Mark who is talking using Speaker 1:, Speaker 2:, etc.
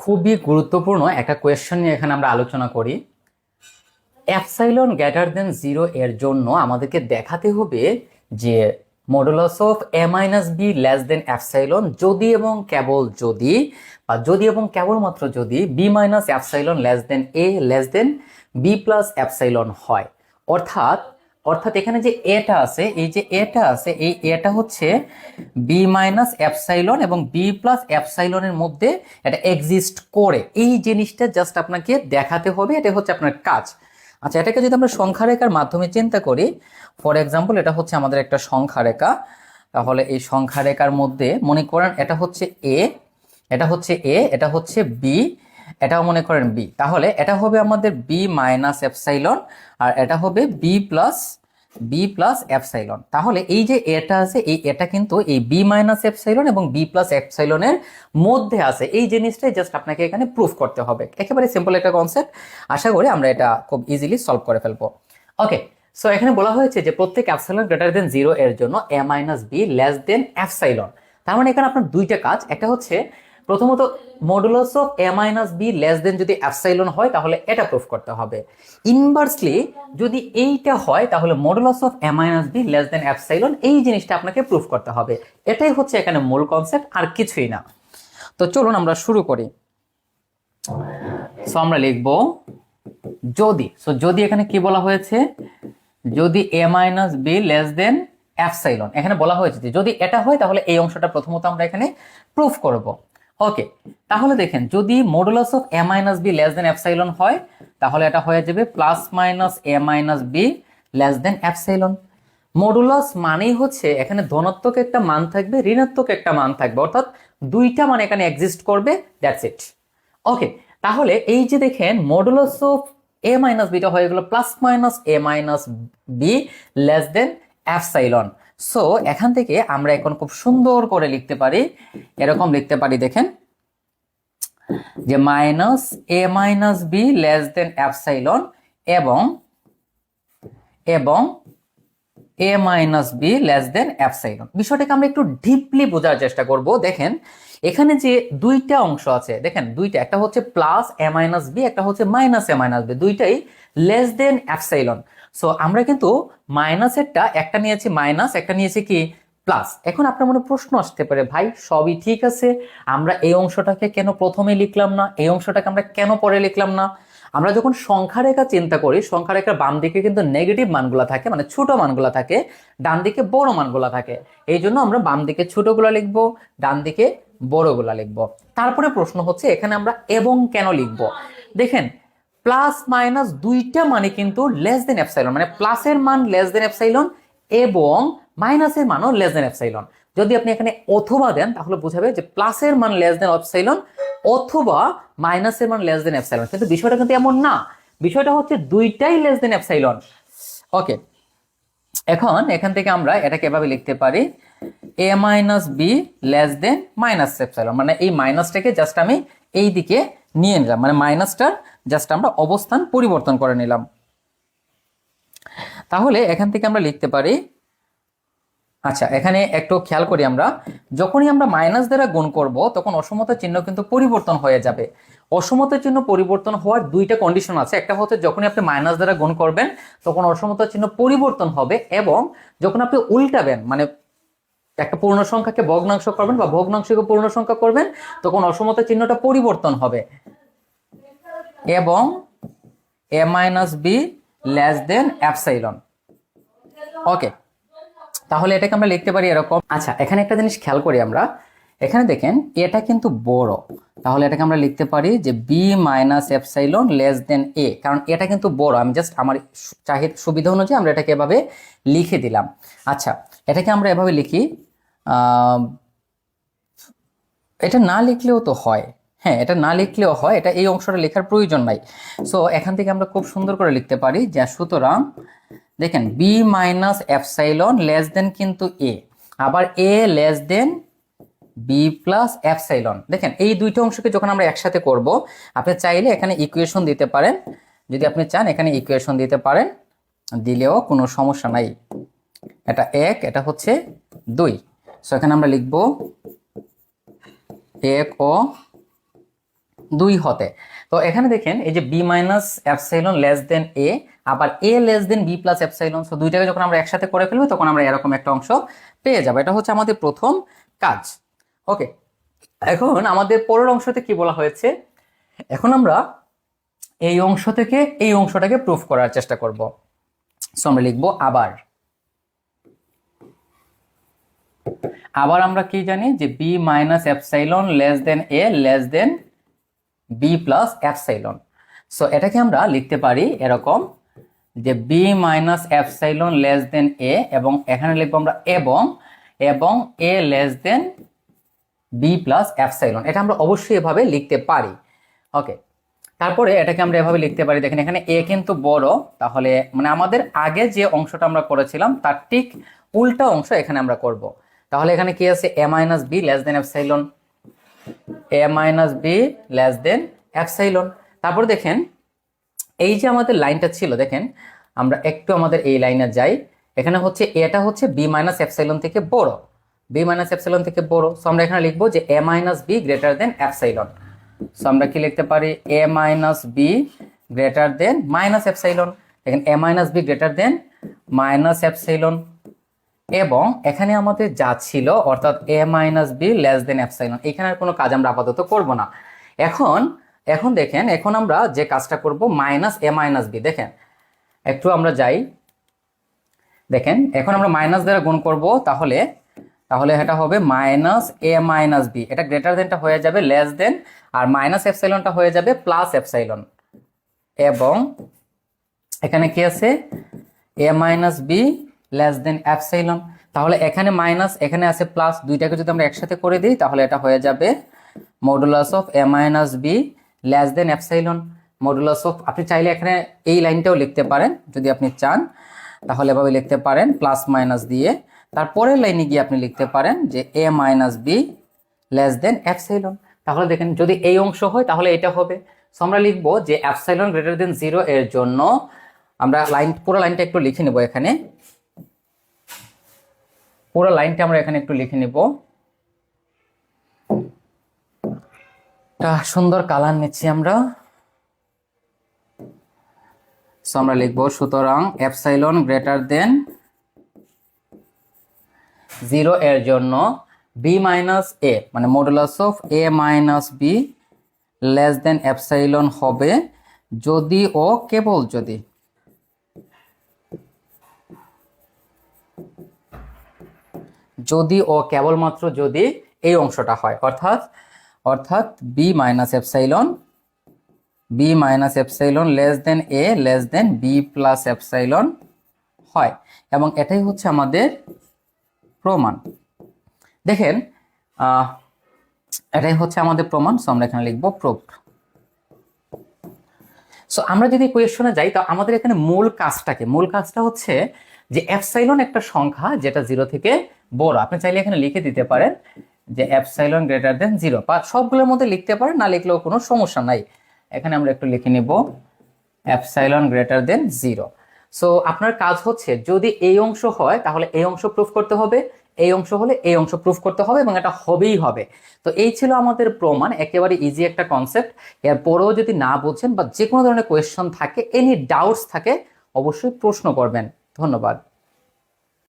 Speaker 1: খুবই গুরুত্বপূর্ণ একটা কোয়েশ্চেন নিয়ে এখানে আমরা আলোচনা করি। এপসাইলন গ্রেটার দেন 0 এর জন্য আমাদেরকে দেখাতে হবে যে modulus of A minus B less than epsilon যদি এবং কেবল যদি বা যদি এবং কেবলমাত্র যদি B minus epsilon less than A less than B plus epsilon হয়। অর্থাৎ অর্থাৎ এখানে যে এটা আছে, এই যে এটা আছে, এই এটা হচ্ছে বি মাইনাস এপসাইলন এবং বি প্লাস এপসাইলনের মধ্যে এটা এক্সিস্ট করে, এই জিনিসটা জাস্ট আপনাকে দেখাতে হবে। এটা হচ্ছে আপনার কাজ। আচ্ছা, এটাকে যদি আমরা সংখ্যা রেখার মাধ্যমে চিন্তা করি, ফর এক্সাম্পল এটা হচ্ছে আমাদের একটা সংখ্যা রেখা। তাহলে এই সংখ্যা রেখার মধ্যে মনে করেন এটা হচ্ছে এ, এটা হচ্ছে এ, এটা হচ্ছে বি, এটাও মনে করেন বি। তাহলে এটা হবে আমাদের বি মাইনাস এপসাইলন আর এটা হবে বি প্লাস এপসাইলন। তাহলে এই যে এটা আছে, এই এটা কিন্তু এই বি মাইনাস এপসাইলন এবং বি প্লাস এপসাইলনের মধ্যে আছে। এই জিনিসটাই জাস্ট আপনাকে এখানে প্রুফ করতে হবে। একেবারে সিম্পল একটা কনসেপ্ট। আশা করি আমরা এটা খুব ইজিলি সলভ করে ফেলবো। ওকে, সো এখানে বলা হয়েছে যে প্রত্যেক এপসাইলন গ্রেটার দেন 0 এর জন্য A minus B less than epsilon. তার মানে এখানে আপনার দুইটা কাজ। একটা হচ্ছে প্রথমত modulus of A minus B less than যদি এপসাইলন হয় তাহলে এটা প্রুফ করতে হবে। ইনভার্সলি যদি এইটা হয় তাহলে modulus of A minus B less than epsilon, এই জিনিসটা আপনাকে প্রুফ করতে হবে। এটাই হচ্ছে এখানে মূল কনসেপ্ট, আর কিছুই না। তো চলুন আমরা শুরু করি। সো আমরা লিখব যদি। সো যদি এখানে কি বলা হয়েছে, যদি A minus B less than epsilon, এখানে বলা হয়েছে যে যদি এটা হয় তাহলে এই অংশটা প্রথমত আমরা এখানে প্রুফ করব। ওকে, তাহলে দেখেন যদি modulus of A minus B less than epsilon হয় তাহলে এটা হয়ে যাবে plus minus A minus B less than epsilon. Modulus মানেই হচ্ছে এখানে ধনাত্মক একটা মান থাকবে, ঋণাত্মক একটা মান থাকবে, অর্থাৎ দুইটা মান এখানে এক্সিস্ট করবে, দ্যাটস ইট। ওকে, তাহলে এই যে দেখেন মডুলাস অফ এ মাইনাস বিটা হয়ে গেল plus minus A minus B less than epsilon. So এখান থেকে আমরা এখন খুব সুন্দর করে লিখতে পারি, এরকম লিখতে পারি, দেখেন যে minus A minus B less than epsilon এবং এবং A minus B less than epsilon. বিষয়টাকে আমরা একটু ডিপলি বোঝার চেষ্টা করব। দেখেন এখানে যে দুইটা অংশ আছে, দেখেন দুইটা, একটা হচ্ছে প্লাস এ মাইনাস বি, একটা হচ্ছে মাইনাস এ মাইনাস বি, দুইটাই লেস দেন এপসাইলন। সো আমরা কিন্তু মাইনাসেরটা একটা নিয়েছি মাইনাস, একটা নিয়েছি কি প্লাস। এখন আপনার মনে প্রশ্ন আসতে পারে, ভাই সবই ঠিক আছে, আমরা এই অংশটাকে কেন প্রথমে লিখলাম না, এই অংশটাকে আমরা কেন পরে লিখলাম না? আমরা যখন সংখ্যা রেখা চিন্তা করি, সংখ্যা রেখার বাম দিকে কিন্তু নেগেটিভ মানগুলা থাকে, মানে ছোট মানগুলা থাকে, ডান দিকে বড় মানগুলা থাকে। এই জন্য আমরা বাম দিকে ছোটগুলা লিখবো, ডান দিকে বড়গুলা লিখবো। তারপরে প্রশ্ন হচ্ছে এখানে আমরা এবং কেন লিখবো। দেখেন প্লাস মাইনাস দুইটা মানে কিন্তু লেস দেন এপসাইলন, মানে প্লাসের মান লেস দেন এপসাইলন এবং মাইনাসের মানও লেস দেন এপসাইলন। যদি আপনি এখানে অথবা দেন তাহলে বোঝাবে যে প্লাসের মান লেস দেন এপসাইলন অথবা মাইনাসের মান লেস দেন এপসাইলন, কিন্তু বিষয়টা কিন্তু এমন না। বিষয়টা হচ্ছে দুইটাই লেস দেন এপসাইলন। ওকে, এখন এখান থেকে আমরা এটাকে এভাবে লিখতে পারি A minus B less than minus epsilon, মানে এই মাইনাসটাকে জাস্ট আমি এই দিকে নিয়ে নিলাম, মানে মাইনাসটার জাস্ট আমরা অবস্থান পরিবর্তন করে নিলাম। তাহলে এখান থেকে আমরা লিখতে পারি, আচ্ছা এখানে একটু খেয়াল করি, আমরা যখনই আমরা মাইনাস দ্বারা গুণ করব তখন অসমতার চিহ্ন কিন্তু পরিবর্তন হয়ে যাবে। অসমতার চিহ্ন পরিবর্তন হওয়ার দুইটা কন্ডিশন আছে। একটা হচ্ছে যখনই আপনি মাইনাস দ্বারা গুণ করবেন তখন অসমতার চিহ্ন পরিবর্তন হবে, এবং যখন আপনি উল্টাবেন, মানে একটা পূর্ণ সংখ্যাকে ভগ্নাংশ করবেন বা ভগ্নাংশকে পূর্ণ সংখ্যা করবেন, তখন অসমতার চিহ্নটা পরিবর্তন হবে এবং A minus B less than epsilon. Okay, তাহলে এটাকে আমরা লিখতে পারি এরকম। আচ্ছা এখানে একটা জিনিস খেয়াল করি আমরা, এখানে দেখেন এটা কিন্তু বড়, তাহলে এটাকে আমরা লিখতে পারি যে B minus epsilon less than A, কারণ এটা কিন্তু বড়। আমি জাস্ট আমার চাহিদা সুবিধা অনুযায়ী আমরা এটাকে এভাবে লিখে দিলাম। আচ্ছা এটাকে আমরা এভাবে লিখি, এটা না লিখলেও তো হয়, হ্যাঁ এটা না লিখলেও হয়, এটা এই অংশটা লেখার প্রয়োজন নাই। সো এখান থেকে আমরা খুব সুন্দর করে লিখতে পারি যে সুতরাং দেখেন B minus epsilon less than কিন্তু এ, আবার A less than B plus epsilon. দেখেন এই দুইটা অংশকে যখন আমরা একসাথে করব, আপনি চাইলে এখানে ইকুয়েশন দিতে পারেন, যদি আপনি চান এখানে ইকুয়েশন দিতে পারেন, দিলেও কোনো সমস্যা নাই। এটা 1, এটা হচ্ছে 2। সো এখানে আমরা লিখব 1 ও 2 হতে। তো এখানে দেখেন এই যে B minus epsilon less than A, আবার A less than B plus epsilon, so দুইটাকে যখন আমরা একসাথে করে ফেলবো তখন আমরা এরকম একটা অংশ পেয়ে যাবো। এটা হচ্ছে আমাদের প্রথম কাজ। ওকে, এখন আমাদের পরের অংশতে কি বলা হয়েছে, এখন আমরা এই অংশ থেকে এই অংশটাকে প্রুফ করার চেষ্টা করব। সো আমরা লিখবো আবার আমরা কি জানি যে B minus epsilon less than A less than B plus epsilon. So এটাকে আমরা লিখতে পারি এরকম যে B minus epsilon less than A, এবং এখানে লিখবো আমরা এবং A less than B plus epsilon. এটা আমরা অবশ্যই এভাবে লিখতে পারি। ওকে, তারপরে এটাকে আমরা এভাবে লিখতে পারি, দেখেন এখানে এ কিন্তু বড়, তাহলে মানে আমাদের আগে যে অংশটা আমরা করেছিলাম তার ঠিক উল্টা অংশ এখানে আমরা করব। তাহলে এখানে কি আছে, A minus B less than epsilon, A minus B less than epsilon. তারপর দেখেন এই যে আমাদের লাইনটা ছিল, দেখেন আমরা একটু আমাদের এই লাইনে যাই, এখানে হচ্ছে এটা হচ্ছে বি মাইনাস এপসাইলন থেকে বড়, বি মাইনাস এপসাইলন থেকে বড়। সো আমরা এখানে লিখবো যে A minus B greater than epsilon. So আমরা কি লিখতে পারি, A minus B greater than minus epsilon. দেখেন A minus B greater than minus epsilon, এবং এখানে আমাদের যা ছিল অর্থাৎ A minus B less than epsilon, এখানে আর কোনো কাজ আমরা আপাতত করব না। এখন দেখেন এখন আমরা যে কাজটা করব মাইনাস এ মাইনাস বি, দেখেন একটু আমরা যাই, দেখেন এখন আমরা মাইনাস দ্বারা গুণ করব, তাহলে এটা হবে মাইনাস এ মাইনাস বি, এটা গ্রেটার দেনটা হয়ে যাবে লেস দেন, আর মাইনাস এপসাইলনটা হয়ে যাবে প্লাস এপসাইলন, এবং এখানে কি আছে A minus B less than epsilon. তাহলে এখানে মাইনাস এখানে আছে প্লাস, দুইটাকে যদি আমরা একসাথে করে দিই তাহলে এটা হয়ে যাবে modulus of A minus B less than epsilon. Modulus of, আপনি চাইলে এখানে এই লাইনটাও লিখতে পারেন যদি আপনি চান, তাহলে এভাবে লিখতে পারেন প্লাস মাইনাস দিয়ে, তারপরের লাইনে গিয়ে আপনি লিখতে পারেন যে A minus B less than epsilon. তাহলে দেখেন যদি এই অংশ হয় তাহলে এটা হবে। সো আমরা লিখবো যে এপসাইলন গ্রেটার দেন 0 এর জন্য আমরা পুরো লাইনটা একটু লিখে নেব, এখানে পুরো লাইনটা আমরা এখানে একটু লিখে নিব, একটা সুন্দর কালার নিচ্ছি আমরা। সো আমরা লিখবো সুতরাং এপসাইলন গ্রেটার দেন 0 এর জন্য বি মাইনাস এ মানে modulus of A minus B less than epsilon হবে যদি ও কেবল যদি ও কেবলমাত্র যদি এই অংশটা হয়, অর্থাৎ B minus epsilon less than A less than B plus epsilon হয়, এবং এটাই হচ্ছে আমাদের প্রমাণ। দেখেন এটাই হচ্ছে আমাদের প্রমাণ। সো আমরা এখানে লিখবো প্রুফড। সো আমরা যদি কোয়েশ্চনে যাই তো আমাদের এখানে মূল কাজটা হচ্ছে যে এপসাইলন একটা সংখ্যা যেটা 0 থেকে বড়। আপনি চাইলে এখানে লিখে দিতে পারেন যে এপসাইলন গ্রেটার দেন 0, বা সবগুলোর মধ্যে লিখতে পারেন, না লিখলেও কোনো সমস্যা নাই। এখানে আমরা একটু লিখে নিব এপসাইলন গ্রেটার দেন 0। সো আপনার কাজ হচ্ছে যদি এই অংশ হয় তাহলে এই অংশ প্রুফ করতে হবে, এই অংশ হলে এই অংশ প্রুফ করতে হবে, এবং এটা হবেই হবে। তো এই ছিল আমাদের প্রমাণ, একেবারে ইজি একটা কনসেপ্ট। এরপরেও যদি না বুঝেন বা যে কোনো ধরনের কোয়েশ্চন থাকে, এনি ডাউটস থাকে, অবশ্যই প্রশ্ন করবেন। ধন্যবাদ।